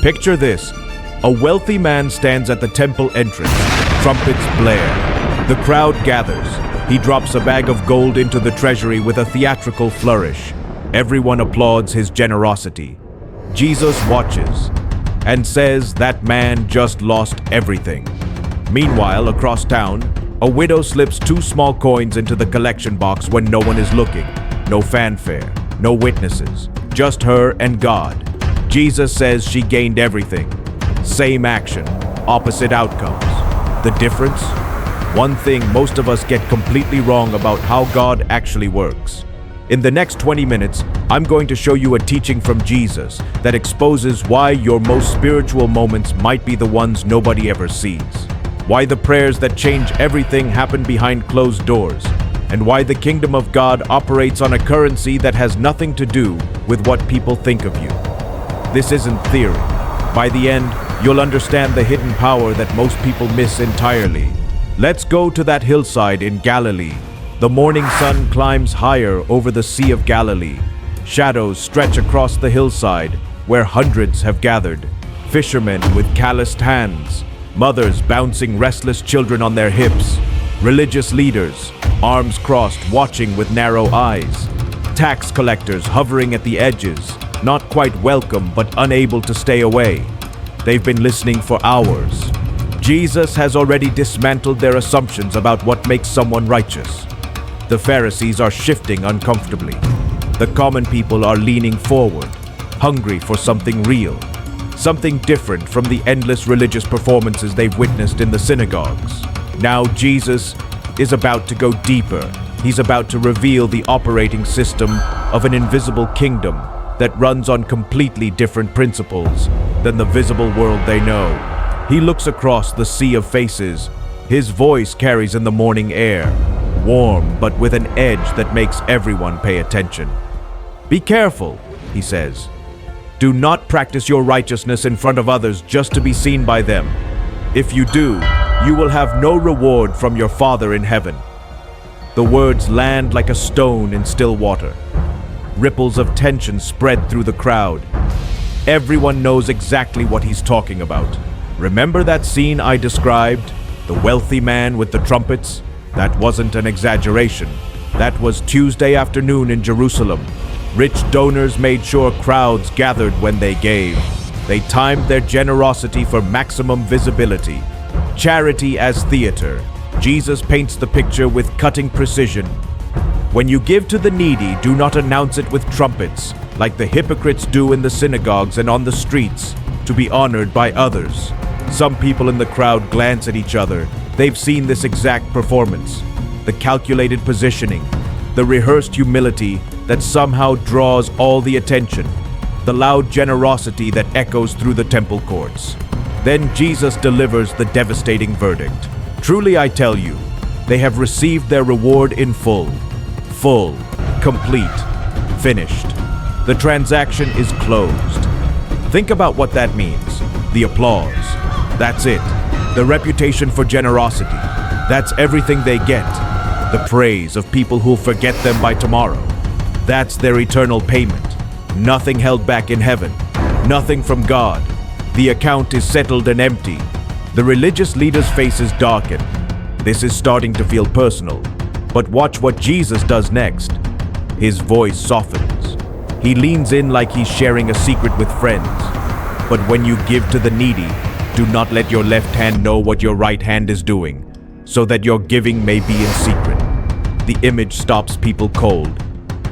Picture this. A wealthy man stands at the temple entrance. Trumpets blare. The crowd gathers. He drops a bag of gold into the treasury with a theatrical flourish. Everyone applauds his generosity. Jesus watches and says that man just lost everything. Meanwhile, across town, a widow slips 2 small coins into the collection box when no one is looking. No fanfare, no witnesses, just her and God. Jesus says she gained everything. Same action, opposite outcomes. The difference? One thing most of us get completely wrong about how God actually works. In the next 20 minutes, I'm going to show you a teaching from Jesus that exposes why your most spiritual moments might be the ones nobody ever sees. Why the prayers that change everything happen behind closed doors, and why the kingdom of God operates on a currency that has nothing to do with what people think of you. This isn't theory. By the end, you'll understand the hidden power that most people miss entirely. Let's go to that hillside in Galilee. The morning sun climbs higher over the Sea of Galilee. Shadows stretch across the hillside where hundreds have gathered. Fishermen with calloused hands, mothers bouncing restless children on their hips, religious leaders, arms crossed, watching with narrow eyes, tax collectors hovering at the edges, not quite welcome but unable to stay away. They've been listening for hours. Jesus has already dismantled their assumptions about what makes someone righteous. The Pharisees are shifting uncomfortably. The common people are leaning forward, hungry for something real, something different from the endless religious performances they've witnessed in the synagogues. Now Jesus is about to go deeper. He's about to reveal the operating system of an invisible kingdom that runs on completely different principles than the visible world they know. He looks across the sea of faces. His voice carries in the morning air, warm but with an edge that makes everyone pay attention. Be careful, he says. Do not practice your righteousness in front of others just to be seen by them. If you do, you will have no reward from your Father in heaven. The words land like a stone in still water. Ripples of tension spread through the crowd. Everyone knows exactly what he's talking about. Remember that scene I described? The wealthy man with the trumpets? That wasn't an exaggeration. That was Tuesday afternoon in Jerusalem. Rich donors made sure crowds gathered when they gave. They timed their generosity for maximum visibility. Charity as theater. Jesus paints the picture with cutting precision. When you give to the needy, do not announce it with trumpets, like the hypocrites do in the synagogues and on the streets, to be honored by others. Some people in the crowd glance at each other. They've seen this exact performance. The calculated positioning, the rehearsed humility that somehow draws all the attention, the loud generosity that echoes through the temple courts. Then Jesus delivers the devastating verdict. Truly I tell you, they have received their reward in full. Full, complete, finished. The transaction is closed. Think about what that means. The applause. That's it. The reputation for generosity. That's everything they get. The praise of people who'll forget them by tomorrow. That's their eternal payment. Nothing held back in heaven. Nothing from God. The account is settled and empty. The religious leaders' faces darken. This is starting to feel personal. But watch what Jesus does next. His voice softens. He leans in like he's sharing a secret with friends. But when you give to the needy, do not let your left hand know what your right hand is doing, so that your giving may be in secret. The image stops people cold.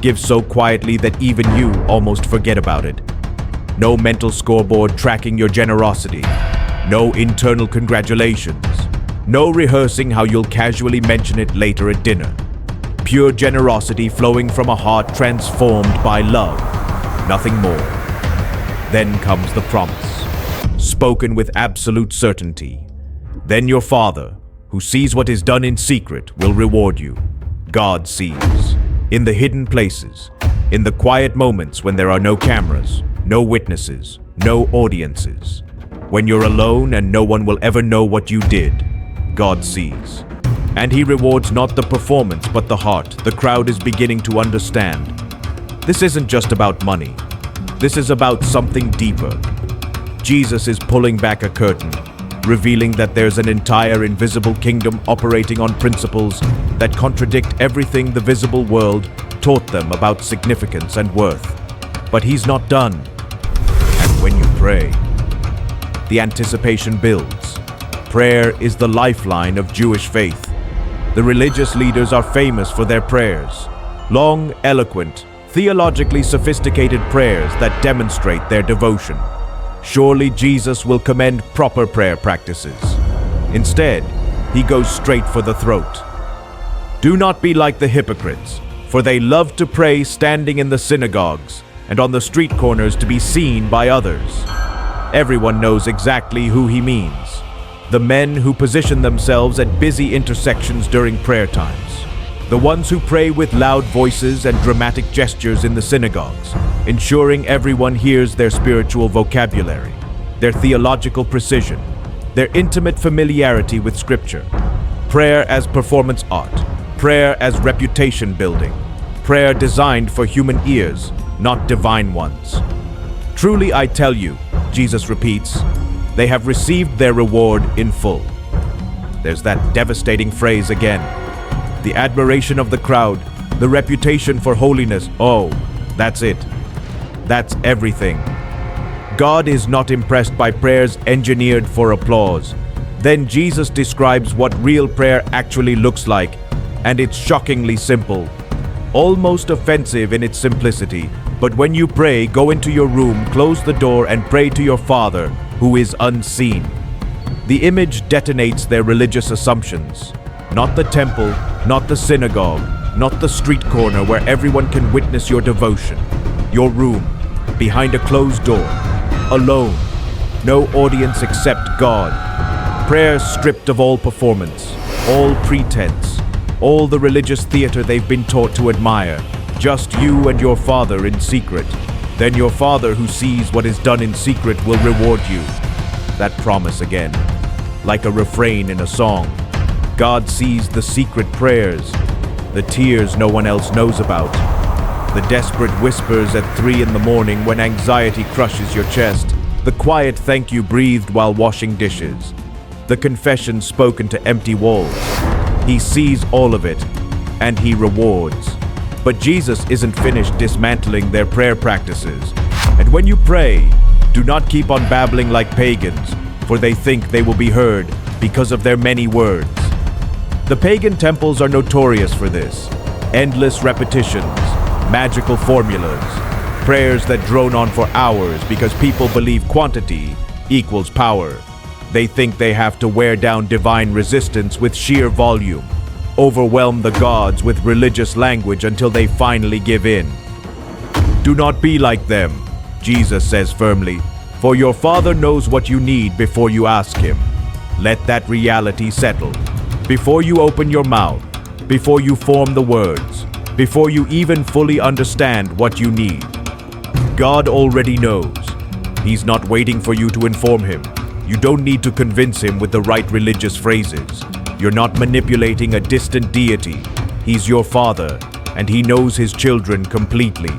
Give so quietly that even you almost forget about it. No mental scoreboard tracking your generosity. No internal congratulations. No rehearsing how you'll casually mention it later at dinner. Pure generosity flowing from a heart transformed by love. Nothing more. Then comes the promise, spoken with absolute certainty. Then your Father, who sees what is done in secret, will reward you. God sees. In the hidden places, in the quiet moments when there are no cameras, no witnesses, no audiences. When you're alone and no one will ever know what you did, God sees. And He rewards not the performance but the heart. The crowd is beginning to understand. This isn't just about money. This is about something deeper. Jesus is pulling back a curtain, revealing that there's an entire invisible kingdom operating on principles that contradict everything the visible world taught them about significance and worth. But he's not done. And when you pray, the anticipation builds. Prayer is the lifeline of Jewish faith. The religious leaders are famous for their prayers. Long, eloquent, theologically sophisticated prayers that demonstrate their devotion. Surely Jesus will commend proper prayer practices. Instead, he goes straight for the throat. Do not be like the hypocrites, for they love to pray standing in the synagogues and on the street corners to be seen by others. Everyone knows exactly who he means. The men who position themselves at busy intersections during prayer times. The ones who pray with loud voices and dramatic gestures in the synagogues, ensuring everyone hears their spiritual vocabulary, their theological precision, their intimate familiarity with Scripture. Prayer as performance art, prayer as reputation building, prayer designed for human ears, not divine ones. Truly I tell you, Jesus repeats, they have received their reward in full. There's that devastating phrase again. The admiration of the crowd, the reputation for holiness, oh, that's it. That's everything. God is not impressed by prayers engineered for applause. Then Jesus describes what real prayer actually looks like, and it's shockingly simple. Almost offensive in its simplicity, but when you pray, go into your room, close the door, and pray to your Father, who is unseen. The image detonates their religious assumptions. Not the temple, not the synagogue, not the street corner where everyone can witness your devotion. Your room, behind a closed door, alone, no audience except God. Prayer stripped of all performance, all pretense, all the religious theater they've been taught to admire. Just you and your Father in secret. Then your Father who sees what is done in secret will reward you. That promise again, like a refrain in a song. God sees the secret prayers, the tears no one else knows about, the desperate whispers at 3 in the morning when anxiety crushes your chest, the quiet thank you breathed while washing dishes, the confession spoken to empty walls. He sees all of it, and he rewards. But Jesus isn't finished dismantling their prayer practices. And when you pray, do not keep on babbling like pagans, for they think they will be heard because of their many words. The pagan temples are notorious for this. Endless repetitions, magical formulas, prayers that drone on for hours because people believe quantity equals power. They think they have to wear down divine resistance with sheer volume, overwhelm the gods with religious language until they finally give in. Do not be like them, Jesus says firmly, for your Father knows what you need before you ask him. Let that reality settle. Before you open your mouth, before you form the words, before you even fully understand what you need. God already knows. He's not waiting for you to inform him. You don't need to convince him with the right religious phrases. You're not manipulating a distant deity. He's your Father, and he knows his children completely.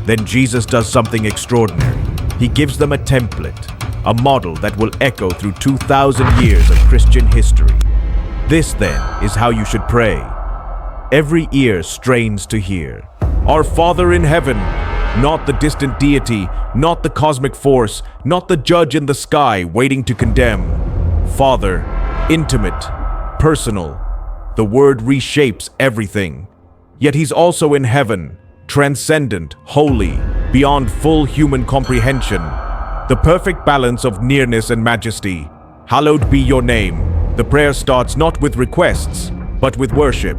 Then Jesus does something extraordinary. He gives them a template, a model that will echo through 2,000 years of Christian history. This, then, is how you should pray. Every ear strains to hear. Our Father in heaven, not the distant deity, not the cosmic force, not the judge in the sky waiting to condemn. Father, intimate, personal. The word reshapes everything. Yet he's also in heaven, transcendent, holy, beyond full human comprehension. The perfect balance of nearness and majesty. Hallowed be your name. The prayer starts not with requests, but with worship.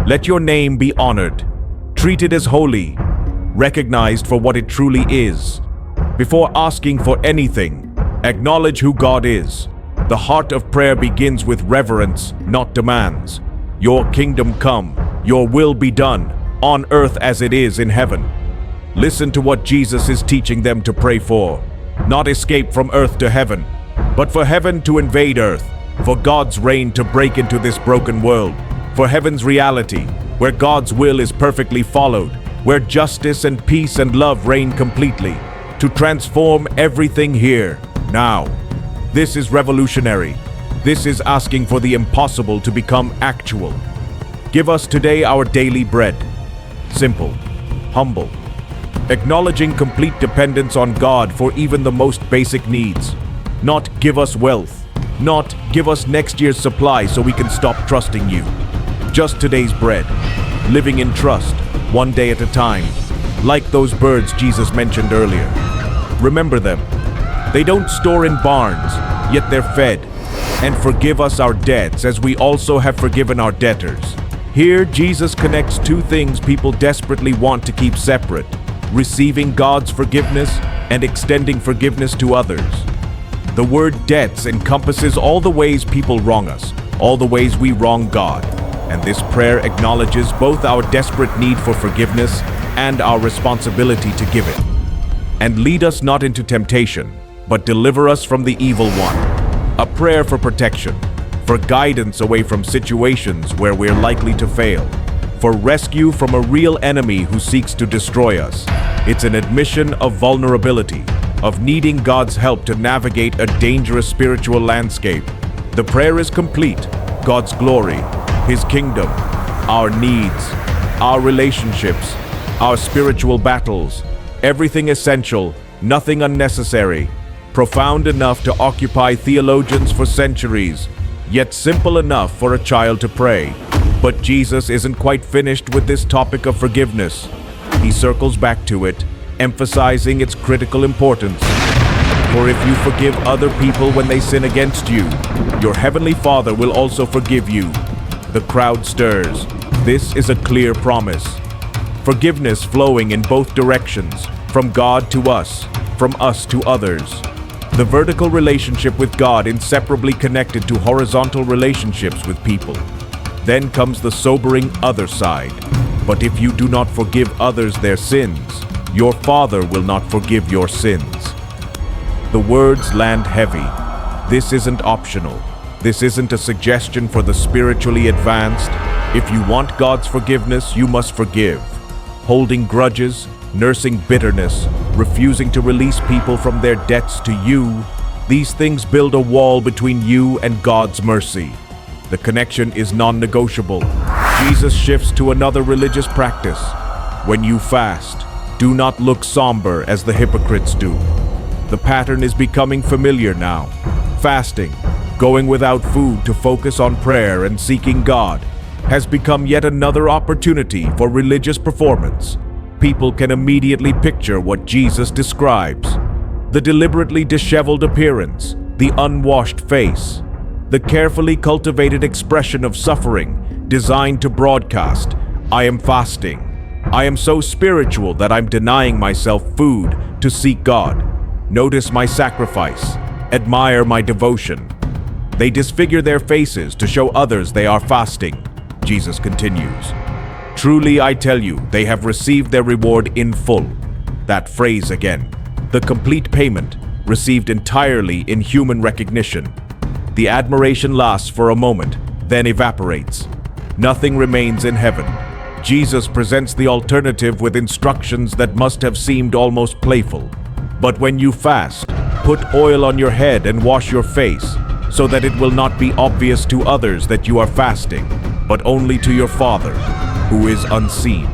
Let your name be honored, treated as holy, recognized for what it truly is. Before asking for anything, acknowledge who God is. The heart of prayer begins with reverence, not demands. Your kingdom come, your will be done, on earth as it is in heaven. Listen to what Jesus is teaching them to pray for. Not escape from earth to heaven, but for heaven to invade earth, for God's reign to break into this broken world, for heaven's reality, where God's will is perfectly followed, where justice and peace and love reign completely, to transform everything here. now. This is revolutionary. This is asking for the impossible to become actual. Give us today our daily bread. Simple, humble, acknowledging complete dependence on God for even the most basic needs. Not give us wealth, not give us next year's supply so we can stop trusting you. Just today's bread, living in trust, one day at a time, like those birds Jesus mentioned earlier. Remember them. They don't store in barns, yet they're fed. And forgive us our debts as we also have forgiven our debtors. Here, Jesus connects two things people desperately want to keep separate: receiving God's forgiveness and extending forgiveness to others. The word debts encompasses all the ways people wrong us, all the ways we wrong God. And this prayer acknowledges both our desperate need for forgiveness and our responsibility to give it. And lead us not into temptation, but deliver us from the evil one. A prayer for protection, for guidance away from situations where we're likely to fail, for rescue from a real enemy who seeks to destroy us. It's an admission of vulnerability, of needing God's help to navigate a dangerous spiritual landscape. The prayer is complete: God's glory, His kingdom, our needs, our relationships, our spiritual battles, everything essential, nothing unnecessary, profound enough to occupy theologians for centuries, yet simple enough for a child to pray. But Jesus isn't quite finished with this topic of forgiveness. He circles back to it, emphasizing its critical importance. For if you forgive other people when they sin against you, your heavenly Father will also forgive you. The crowd stirs. This is a clear promise. Forgiveness flowing in both directions, from God to us, from us to others. The vertical relationship with God inseparably connected to horizontal relationships with people. Then comes the sobering other side. But if you do not forgive others their sins, your Father will not forgive your sins. The words land heavy. This isn't optional. This isn't a suggestion for the spiritually advanced. If you want God's forgiveness, you must forgive. Holding grudges, nursing bitterness, refusing to release people from their debts to you, these things build a wall between you and God's mercy. The connection is non-negotiable. Jesus shifts to another religious practice. When you fast, do not look somber as the hypocrites do. The pattern is becoming familiar now. Fasting, going without food to focus on prayer and seeking God, has become yet another opportunity for religious performance. People can immediately picture what Jesus describes: the deliberately disheveled appearance, the unwashed face, the carefully cultivated expression of suffering designed to broadcast, "I am fasting. I am so spiritual that I'm denying myself food to seek God. Notice my sacrifice. Admire my devotion." They disfigure their faces to show others they are fasting. Jesus continues, "Truly I tell you, they have received their reward in full." That phrase again, the complete payment, received entirely in human recognition. The admiration lasts for a moment, then evaporates. Nothing remains in heaven. Jesus presents the alternative with instructions that must have seemed almost playful. But when you fast, put oil on your head and wash your face, so that it will not be obvious to others that you are fasting, but only to your Father, who is unseen.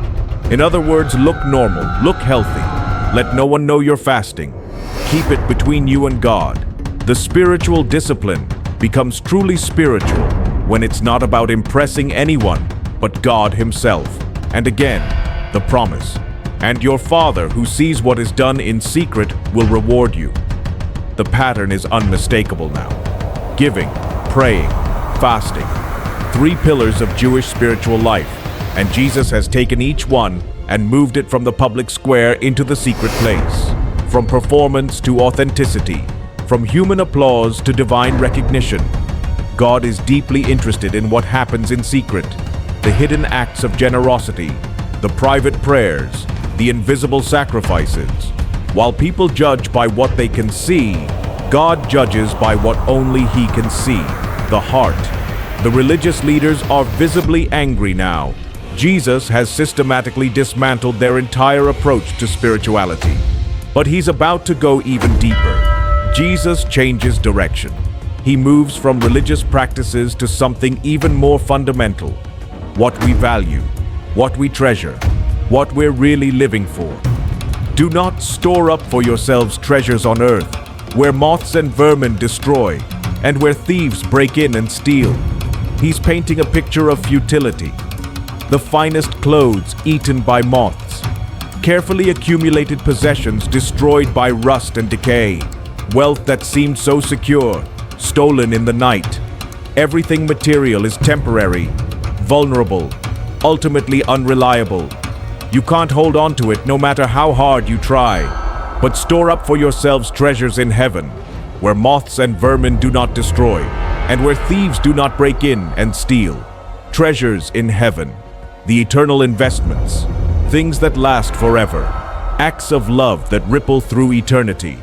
In other words, look normal, look healthy. Let no one know you're fasting. Keep it between you and God. The spiritual discipline becomes truly spiritual when it's not about impressing anyone, but God Himself. And again, the promise. And your Father, who sees what is done in secret, will reward you. The pattern is unmistakable now. Giving, praying, fasting. 3 pillars of Jewish spiritual life. And Jesus has taken each one and moved it from the public square into the secret place. From performance to authenticity. From human applause to divine recognition. God is deeply interested in what happens in secret. The hidden acts of generosity. The private prayers. The invisible sacrifices. While people judge by what they can see, God judges by what only He can see, the heart. The religious leaders are visibly angry now. Jesus has systematically dismantled their entire approach to spirituality. But He's about to go even deeper. Jesus changes direction. He moves from religious practices to something even more fundamental: what we value, what we treasure, what we're really living for. Do not store up for yourselves treasures on earth, where moths and vermin destroy, and where thieves break in and steal. He's painting a picture of futility. The finest clothes eaten by moths, carefully accumulated possessions destroyed by rust and decay, wealth that seemed so secure, stolen in the night. Everything material is temporary, vulnerable, ultimately unreliable. You can't hold on to it no matter how hard you try. But store up for yourselves treasures in heaven, where moths and vermin do not destroy, and where thieves do not break in and steal. Treasures in heaven, the eternal investments, things that last forever, acts of love that ripple through eternity,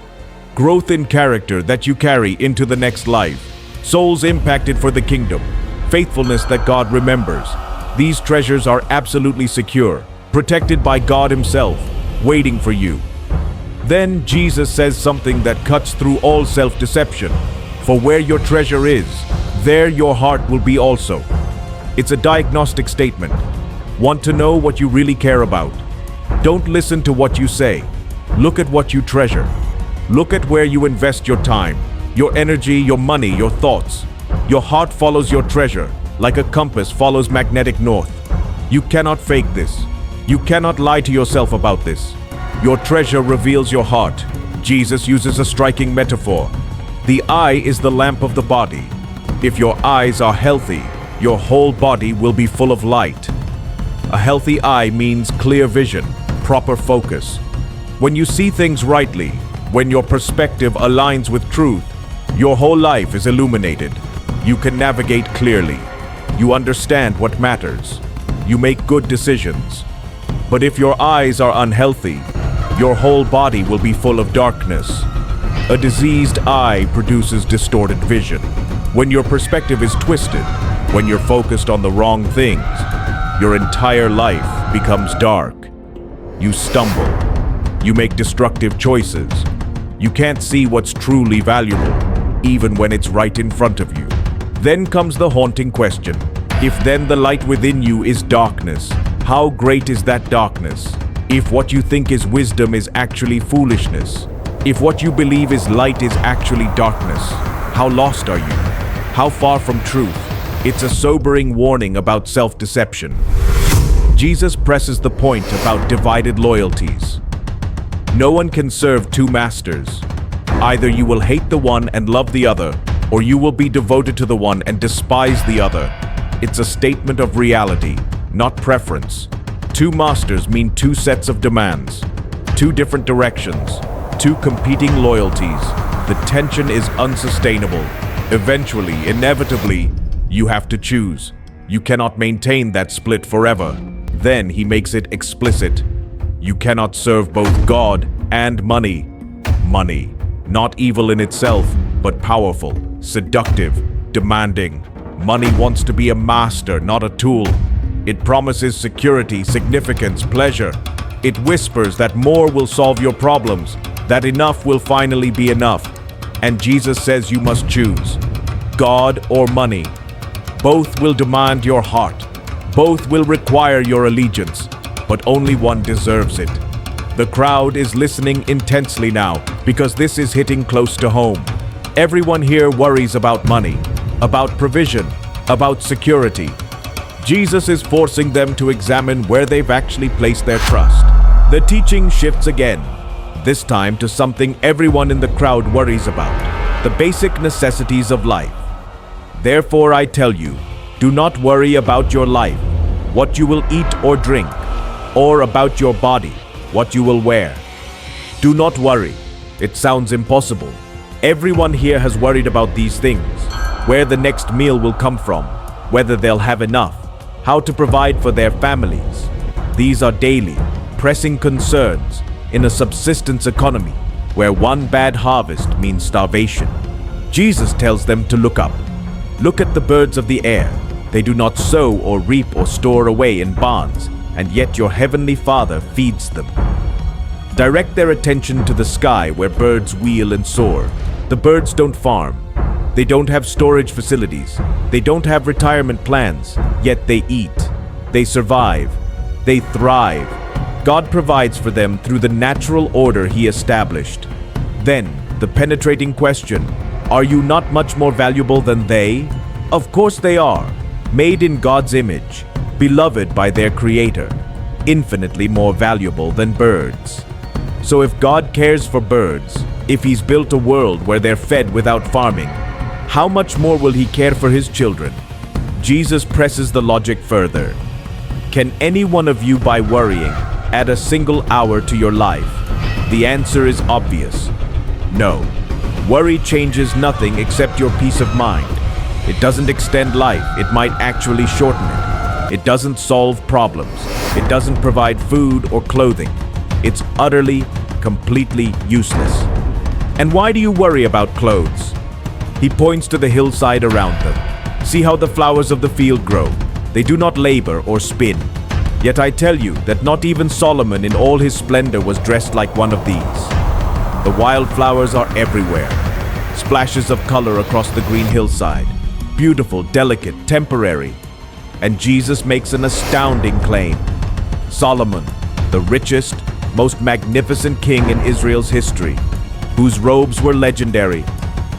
growth in character that you carry into the next life, souls impacted for the kingdom, faithfulness that God remembers. These treasures are absolutely secure, protected by God Himself, waiting for you. Then Jesus says something that cuts through all self-deception. For where your treasure is, there your heart will be also. It's a diagnostic statement. Want to know what you really care about? Don't listen to what you say. Look at what you treasure. Look at where you invest your time, your energy, your money, your thoughts. Your heart follows your treasure, like a compass follows magnetic north. You cannot fake this. You cannot lie to yourself about this. Your treasure reveals your heart. Jesus uses a striking metaphor. The eye is the lamp of the body. If your eyes are healthy, your whole body will be full of light. A healthy eye means clear vision, proper focus. When you see things rightly, when your perspective aligns with truth, your whole life is illuminated. You can navigate clearly. You understand what matters. You make good decisions. But if your eyes are unhealthy, your whole body will be full of darkness. A diseased eye produces distorted vision. When your perspective is twisted, when you're focused on the wrong things, your entire life becomes dark. You stumble. You make destructive choices. You can't see what's truly valuable, even when it's right in front of you. Then comes the haunting question. If then the light within you is darkness, how great is that darkness? If what you think is wisdom is actually foolishness, if what you believe is light is actually darkness, how lost are you? How far from truth? It's a sobering warning about self-deception. Jesus presses the point about divided loyalties. No one can serve two masters. Either you will hate the one and love the other, or you will be devoted to the one and despise the other. It's a statement of reality, not preference. Two masters mean two sets of demands, two different directions, two competing loyalties. The tension is unsustainable. Eventually, inevitably, you have to choose. You cannot maintain that split forever. Then he makes it explicit. You cannot serve both God and money. Money, not evil in itself, but powerful, seductive, demanding. Money wants to be a master, not a tool. It promises security, significance, pleasure. It whispers that more will solve your problems, that enough will finally be enough. And Jesus says you must choose, God or money. Both will demand your heart. Both will require your allegiance, but only one deserves it. The crowd is listening intensely now because this is hitting close to home. Everyone here worries about money, about provision, about security. Jesus is forcing them to examine where they've actually placed their trust. The teaching shifts again, this time to something everyone in the crowd worries about, the basic necessities of life. Therefore, I tell you, do not worry about your life, what you will eat or drink, or about your body, what you will wear. Do not worry. It sounds impossible. Everyone here has worried about these things, where the next meal will come from, whether they'll have enough, how to provide for their families. These are daily, pressing concerns in a subsistence economy where one bad harvest means starvation. Jesus tells them to look up. Look at the birds of the air. They do not sow or reap or store away in barns, and yet your heavenly Father feeds them. Direct their attention to the sky where birds wheel and soar. The birds don't farm. They don't have storage facilities. They don't have retirement plans, yet they eat. They survive. They thrive. God provides for them through the natural order He established. Then, the penetrating question, are you not much more valuable than they? Of course they are, made in God's image, beloved by their Creator, infinitely more valuable than birds. So if God cares for birds, if He's built a world where they're fed without farming, how much more will He care for His children? Jesus presses the logic further. Can any one of you, by worrying, add a single hour to your life? The answer is obvious. No. Worry changes nothing except your peace of mind. It doesn't extend life, it might actually shorten it. It doesn't solve problems. It doesn't provide food or clothing. It's utterly, completely useless. And why do you worry about clothes? He points to the hillside around them. See how the flowers of the field grow. They do not labor or spin. Yet I tell you that not even Solomon in all his splendor was dressed like one of these. The wildflowers are everywhere. Splashes of color across the green hillside. Beautiful, delicate, temporary. And Jesus makes an astounding claim. Solomon, the richest, most magnificent king in Israel's history, whose robes were legendary,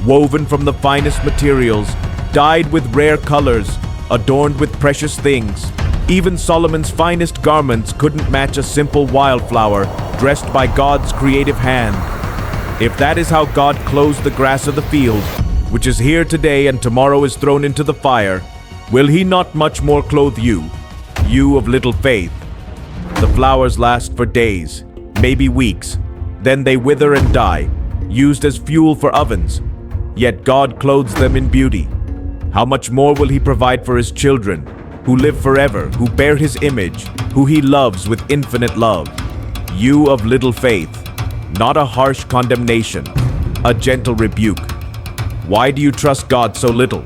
woven from the finest materials, dyed with rare colors, adorned with precious things. Even Solomon's finest garments couldn't match a simple wildflower dressed by God's creative hand. If that is how God clothes the grass of the field, which is here today and tomorrow is thrown into the fire, will He not much more clothe you, you of little faith? The flowers last for days, maybe weeks, then they wither and die, used as fuel for ovens. Yet God clothes them in beauty. How much more will He provide for His children, who live forever, who bear His image, who He loves with infinite love? You of little faith. Not a harsh condemnation, a gentle rebuke. Why do you trust God so little?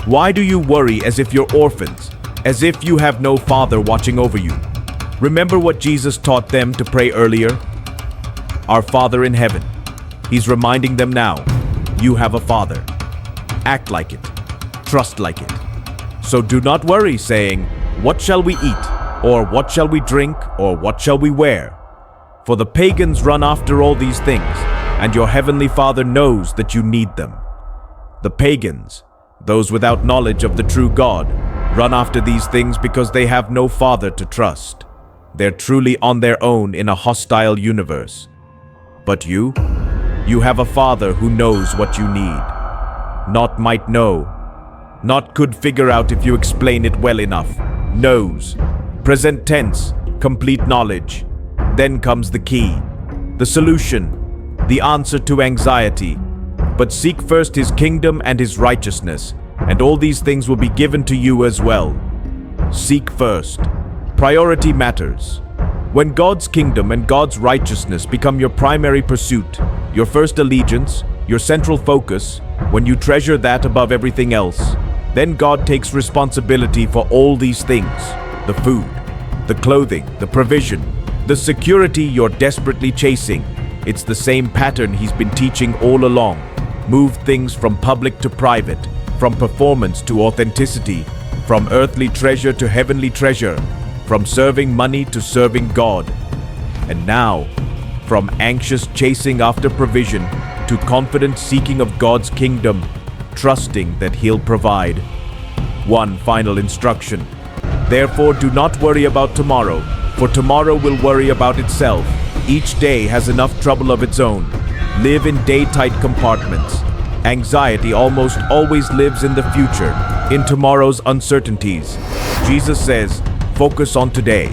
Why do you worry as if you're orphans, as if you have no father watching over you? Remember what Jesus taught them to pray earlier? Our Father in heaven. He's reminding them now, you have a father. Act like it. Trust like it. So do not worry, saying, what shall we eat? Or what shall we drink? Or what shall we wear? For the pagans run after all these things, and your heavenly Father knows that you need them. The pagans, those without knowledge of the true God, run after these things because they have no father to trust. They're truly on their own in a hostile universe. But you have a Father who knows what you need. Not might know, not could figure out if you explain it well enough. Knows. Present tense, complete knowledge. Then comes the key, the solution, the answer to anxiety. But seek first His kingdom and His righteousness, and all these things will be given to you as well. Seek first. Priority matters. When God's kingdom and God's righteousness become your primary pursuit, your first allegiance, your central focus, when you treasure that above everything else, then God takes responsibility for all these things: the food, the clothing, the provision, the security you're desperately chasing. It's the same pattern He's been teaching all along. Move things from public to private, from performance to authenticity, from earthly treasure to heavenly treasure, from serving money to serving God. And now, from anxious chasing after provision to confident seeking of God's kingdom, trusting that He'll provide. One final instruction. Therefore, do not worry about tomorrow, for tomorrow will worry about itself. Each day has enough trouble of its own. Live in day-tight compartments. Anxiety almost always lives in the future, in tomorrow's uncertainties. Jesus says, focus on today.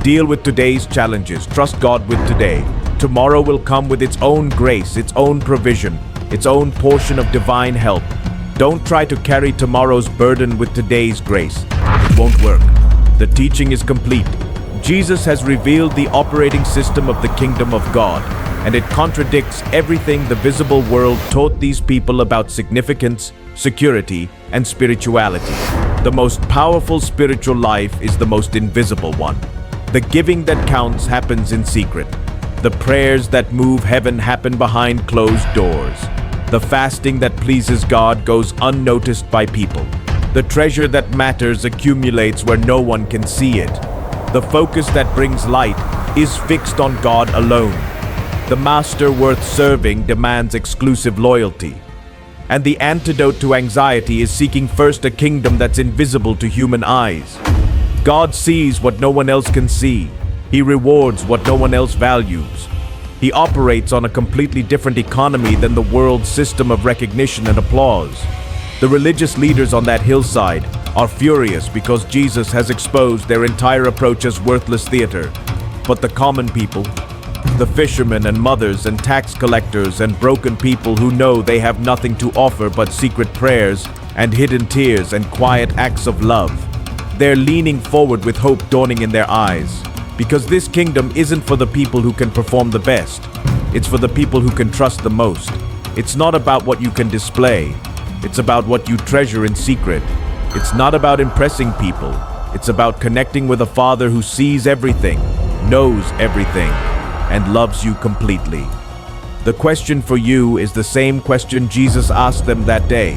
Deal with today's challenges. Trust God with today. Tomorrow will come with its own grace, its own provision, its own portion of divine help. Don't try to carry tomorrow's burden with today's grace. It won't work. The teaching is complete. Jesus has revealed the operating system of the kingdom of God, and it contradicts everything the visible world taught these people about significance, security, and spirituality. The most powerful spiritual life is the most invisible one. The giving that counts happens in secret. The prayers that move heaven happen behind closed doors. The fasting that pleases God goes unnoticed by people. The treasure that matters accumulates where no one can see it. The focus that brings light is fixed on God alone. The master worth serving demands exclusive loyalty. And the antidote to anxiety is seeking first a kingdom that's invisible to human eyes. God sees what no one else can see. He rewards what no one else values. He operates on a completely different economy than the world's system of recognition and applause. The religious leaders on that hillside are furious because Jesus has exposed their entire approach as worthless theater. But the common people, the fishermen and mothers and tax collectors and broken people who know they have nothing to offer but secret prayers and hidden tears and quiet acts of love, they're leaning forward with hope dawning in their eyes. Because this kingdom isn't for the people who can perform the best. It's for the people who can trust the most. It's not about what you can display. It's about what you treasure in secret. It's not about impressing people. It's about connecting with a Father who sees everything, knows everything, and loves you completely. The question for you is the same question Jesus asked them that day.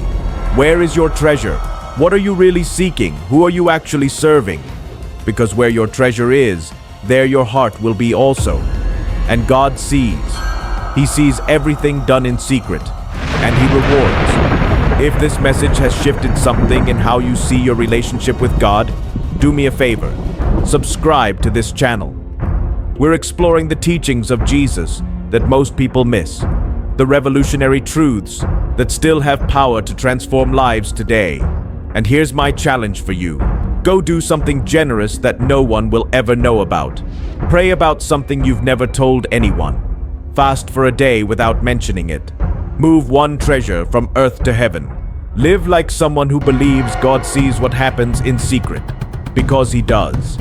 Where is your treasure? What are you really seeking? Who are you actually serving? Because where your treasure is, there your heart will be also. And God sees. He sees everything done in secret, and He rewards. If this message has shifted something in how you see your relationship with God, do me a favor. Subscribe to this channel. We're exploring the teachings of Jesus that most people miss, the revolutionary truths that still have power to transform lives today. And here's my challenge for you. Go do something generous that no one will ever know about. Pray about something you've never told anyone. Fast for a day without mentioning it. Move one treasure from earth to heaven. Live like someone who believes God sees what happens in secret, because He does.